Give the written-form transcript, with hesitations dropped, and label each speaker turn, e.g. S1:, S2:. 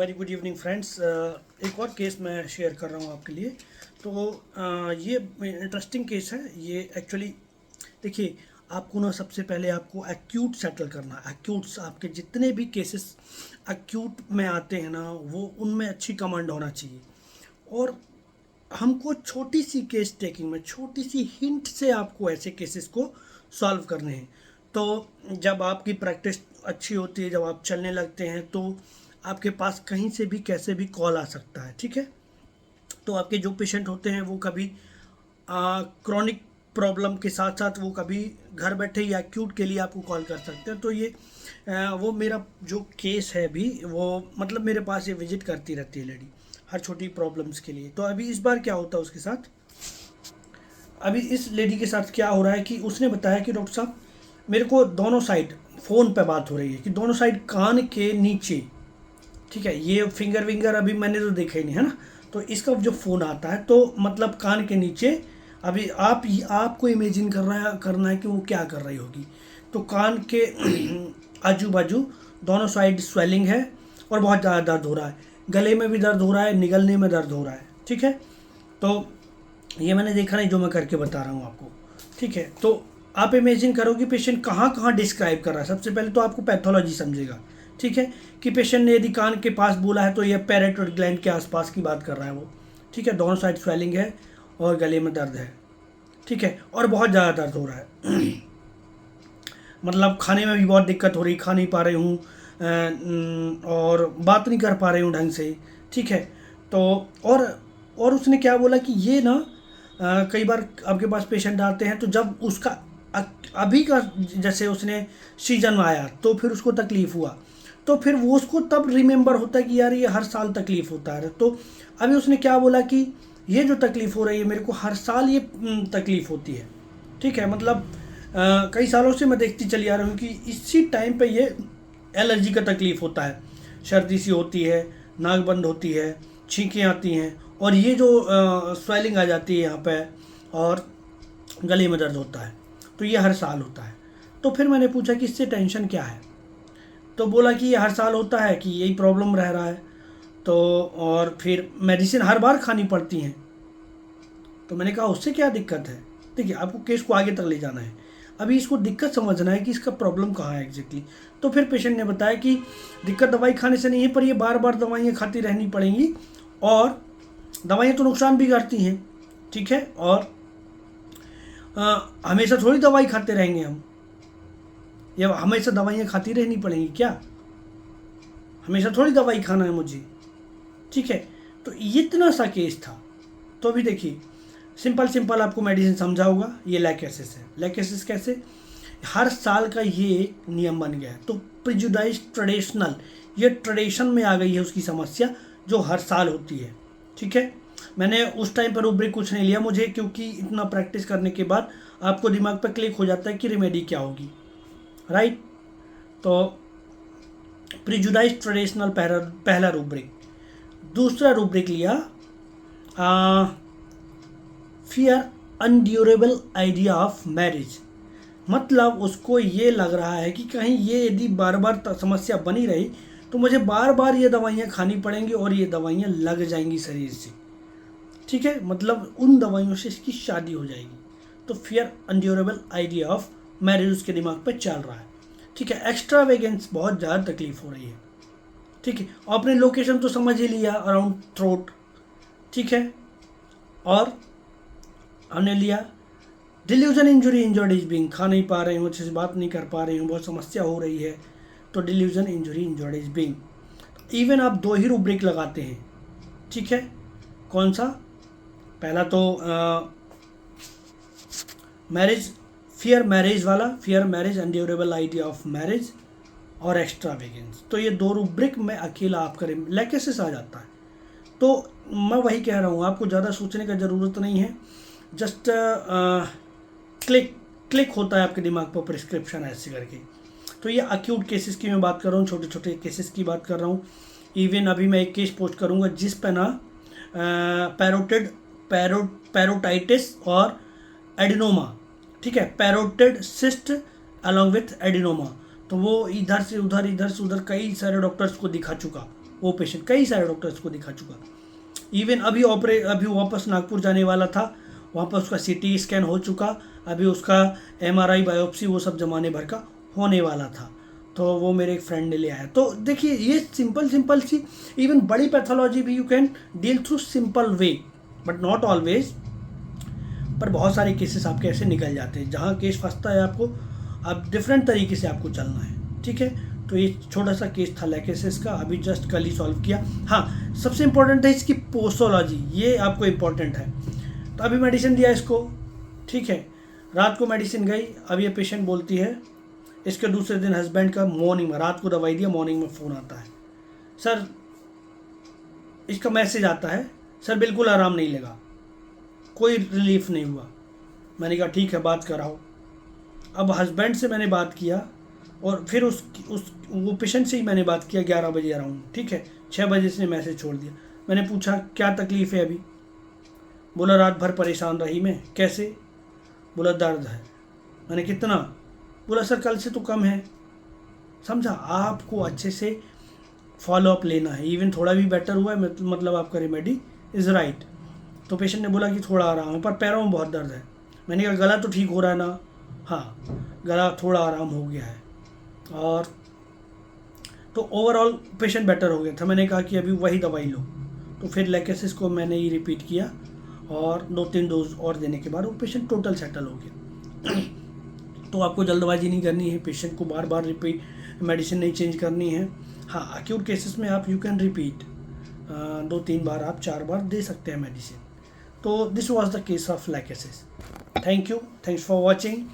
S1: Very good evening friends. एक और case मैं शेयर कर रहा हूँ आपके लिए। तो ये इंटरेस्टिंग केस है ये एक्चुअली। देखिए, आपको ना सबसे पहले आपको एक्यूट सेटल करना। एक्यूट्स आपके जितने भी केसेस एक्यूट में आते हैं ना, वो उनमें अच्छी कमांड होना चाहिए। और हमको छोटी सी केस टेकिंग में छोटी सी हिंट से आपको ऐसे केसेस को सॉल्व करने हैं। तो जब आपकी प्रैक्टिस अच्छी होती है, जब आप चलने लगते हैं, तो आपके पास कहीं से भी कैसे भी कॉल आ सकता है। ठीक है, तो आपके जो पेशेंट होते हैं वो कभी क्रॉनिक प्रॉब्लम के साथ साथ वो कभी घर बैठे या एक्यूट के लिए आपको कॉल कर सकते हैं। तो ये वो मेरा जो केस है भी, वो मतलब मेरे पास ये विजिट करती रहती है लेडी हर छोटी प्रॉब्लम्स के लिए। तो अभी इस बार क्या होता है उसके साथ, अभी इस लेडी के साथ क्या हो रहा है कि उसने बताया कि डॉक्टर साहब, मेरे को दोनों साइड फ़ोन पे बात हो रही है कि दोनों साइड कान के नीचे, ठीक है, ये फिंगर विंगर अभी मैंने तो देखा ही नहीं है ना, तो इसका जो फ़ोन आता है तो मतलब कान के नीचे। अभी आपको इमेजिन करना है कि वो क्या कर रही होगी। तो कान के आजू बाजू दोनों साइड स्वेलिंग है और बहुत ज़्यादा दर्द हो रहा है, गले में भी दर्द हो रहा है, निगलने में दर्द हो रहा है। ठीक है, तो ये मैंने देखा नहीं, जो मैं करके बता रहा हूँ आपको। ठीक है, तो आप इमेजिन करो कि पेशेंट कहाँ कहाँ डिस्क्राइब कर रहा है। सबसे पहले तो आपको पैथोलॉजी समझेगा। ठीक है, कि पेशेंट ने यदि कान के पास बोला है तो ये पैराइटॉइड ग्लैंड के आसपास की बात कर रहा है वो। ठीक है, दोनों साइड स्वेलिंग है और गले में दर्द है। ठीक है, और बहुत ज़्यादा दर्द हो रहा है मतलब खाने में भी बहुत दिक्कत हो रही, खा नहीं पा रही हूँ और बात नहीं कर पा रही हूँ ढंग से। ठीक है, तो और उसने क्या बोला कि ये ना कई बार आपके पास पेशेंट आते हैं तो जब उसका अभी का जैसे उसने सीजन आया तो फिर उसको तकलीफ़ हुआ, तो फिर वो उसको तब रिमेंबर होता है कि यार ये हर साल तकलीफ़ होता है। तो अभी उसने क्या बोला कि ये जो तकलीफ़ हो रही है मेरे को हर साल ये तकलीफ़ होती है। ठीक है, मतलब कई सालों से मैं देखती चली आ रही हूँ कि इसी टाइम पे ये एलर्जी का तकलीफ़ होता है, सर्दी सी होती है, नाक बंद होती है, छींकें आती हैं और ये जो स्वेलिंग आ जाती है यहाँ पे और गले में दर्द होता है। तो ये हर साल होता है। तो फिर मैंने पूछा कि इससे टेंशन क्या है, तो बोला कि ये हर साल होता है, कि यही प्रॉब्लम रह रहा है। तो और फिर मेडिसिन हर बार खानी पड़ती हैं। तो मैंने कहा उससे क्या दिक्कत है। देखिए, आपको केस को आगे तक ले जाना है, अभी इसको दिक्कत समझना है कि इसका प्रॉब्लम कहाँ है एग्जैक्टली। तो फिर पेशेंट ने बताया कि दिक्कत दवाई खाने से नहीं है, पर ये बार बार दवाइयाँ खाती रहनी पड़ेंगी और दवाइयाँ तो नुकसान भी करती हैं। ठीक है, और हमेशा थोड़ी दवाई खाते रहेंगे हम, या हमेशा दवाइयाँ खाती रहनी पड़ेंगी क्या, हमेशा थोड़ी दवाई खाना है मुझे। ठीक है, तो इतना सा केस था। तो अभी देखिए, सिंपल आपको मेडिसिन समझा होगा, ये लैकेसिस है। लैकेसिस कैसे, हर साल का ये नियम बन गया है। तो प्रिजुडाइज ट्रेडिशनल, ये ट्रेडिशन में आ गई है उसकी समस्या जो हर साल होती है। ठीक है, मैंने उस टाइम पर रूब्रिक कुछ नहीं लिया मुझे, क्योंकि इतना प्रैक्टिस करने के बाद आपको दिमाग पर क्लिक हो जाता है कि रेमेडी क्या होगी। राइट, तो प्रिजुडाइज ट्रेडिशनल पहला रूब्रिक। दूसरा रूब्रिक लिया फियर अनड्यूरेबल आइडिया ऑफ मैरिज। मतलब उसको ये लग रहा है कि कहीं ये यदि बार बार समस्या बनी रही तो मुझे बार बार ये दवाइयाँ खानी पड़ेंगी और ये दवाइयाँ लग जाएंगी शरीर से। ठीक है, मतलब उन दवाइयों से इसकी शादी हो जाएगी। तो फियर अनड्यूरेबल आइडिया ऑफ मैरिज उसके दिमाग पर चल रहा है। ठीक है, एक्स्ट्रा वेगेंस, बहुत ज़्यादा तकलीफ हो रही है। ठीक है, आपने लोकेशन तो समझ ही लिया, अराउंड थ्रोट। ठीक है, और हमने लिया delusion injury injured is being, खा नहीं पा रही हूँ, अच्छे से बात नहीं कर पा रही हूँ, बहुत समस्या हो रही है, तो delusion injury injured is being. Even आप दो ही रूब्रिक लगाते हैं। ठीक है, कौन सा, पहला तो मैरिज, फियर मैरिज वाला, fear marriage undurable idea of marriage और एक्स्ट्रा वेगेंस। तो ये दो रूब्रिक में अकेला आप करें, लैकेसिस आ जाता है। तो मैं वही कह रहा हूँ, आपको ज़्यादा सोचने का ज़रूरत नहीं है, जस्ट क्लिक होता है आपके दिमाग पर प्रिस्क्रिप्शन ऐसे करके। तो ये अक्यूट केसेस की मैं बात कर रहा हूँ, छोटे छोटे केसेस की बात कर रहा हूँ। इवन अभी मैं एक केस पोस्ट करूँगा जिस पे ना पैरोटाइटिस और एडिनोमा, ठीक है, parotid cyst along with adenoma. तो वो इधर से उधर कई सारे डॉक्टर्स को दिखा चुका। वो पेशेंट कई सारे डॉक्टर्स को दिखा चुका। इवन अभी वापस नागपुर जाने वाला था, वहाँ पर उसका CT स्कैन हो चुका, अभी उसका MRI बायोप्सी वो सब जमाने भर का होने वाला था, तो वो मेरे एक फ्रेंड ने ले आया। तो देखिए ये सिंपल सी इवन बड़ी पैथोलॉजी भी you can deal through simple way, but not always, पर बहुत सारे केसेस आपके ऐसे निकल जाते हैं जहाँ केस फंसता है आपको, अब डिफरेंट तरीके से आपको चलना है, ठीक है। तो ये छोटा सा केस था लैकेसिस का, अभी जस्ट कल ही सॉल्व किया। हाँ, सबसे इम्पोर्टेंट है इसकी पोस्टोलॉजी, ये आपको इम्पोर्टेंट है। तो अभी मेडिसिन दिया इसको, ठीक है, रात को मेडिसिन गई, अब ये पेशेंट बोलती है, इसके दूसरे दिन हस्बैंड का मॉर्निंग में, रात को दवाई दिया, मॉर्निंग में फ़ोन आता है, सर इसका मैसेज आता है, सर बिल्कुल आराम नहीं लगा, कोई रिलीफ नहीं हुआ। मैंने कहा ठीक है बात कराओ। अब हस्बैंड से मैंने बात किया और फिर वो पेशेंट से ही मैंने बात किया 11 बजे अराउंड, ठीक है, 6 बजे से मैसेज छोड़ दिया। मैंने पूछा क्या तकलीफ़ है अभी, बोला रात भर परेशान रही मैं। कैसे, बोला दर्द है। मैंने कितना, बोला सर कल से तो कम है। समझा, आपको अच्छे से फॉलोअप लेना है, इवन थोड़ा भी बेटर हुआ है मतलब आपका रेमेडी इज़ राइट। तो पेशेंट ने बोला कि थोड़ा आराम है पर पैरों में बहुत दर्द है। मैंने कहा गला तो ठीक हो रहा है ना, हाँ गला थोड़ा आराम हो गया है, और तो ओवरऑल पेशेंट बेटर हो गया था। मैंने कहा कि अभी वही दवाई लो, तो फिर लैकेसिस को मैंने ही रिपीट किया और 2-3 डोज और देने के बाद वो पेशेंट टोटल सेटल हो गया। तो आपको जल्दबाजी नहीं करनी है, पेशेंट को बार बार रिपीट मेडिसिन नहीं चेंज करनी है। हाँ, एक्यूट केसेस में आप यू कैन रिपीट 2-3 बार, आप 4 बार दे सकते हैं मेडिसिन। तो this was the case of lachesis. Thank you, thanks for watching.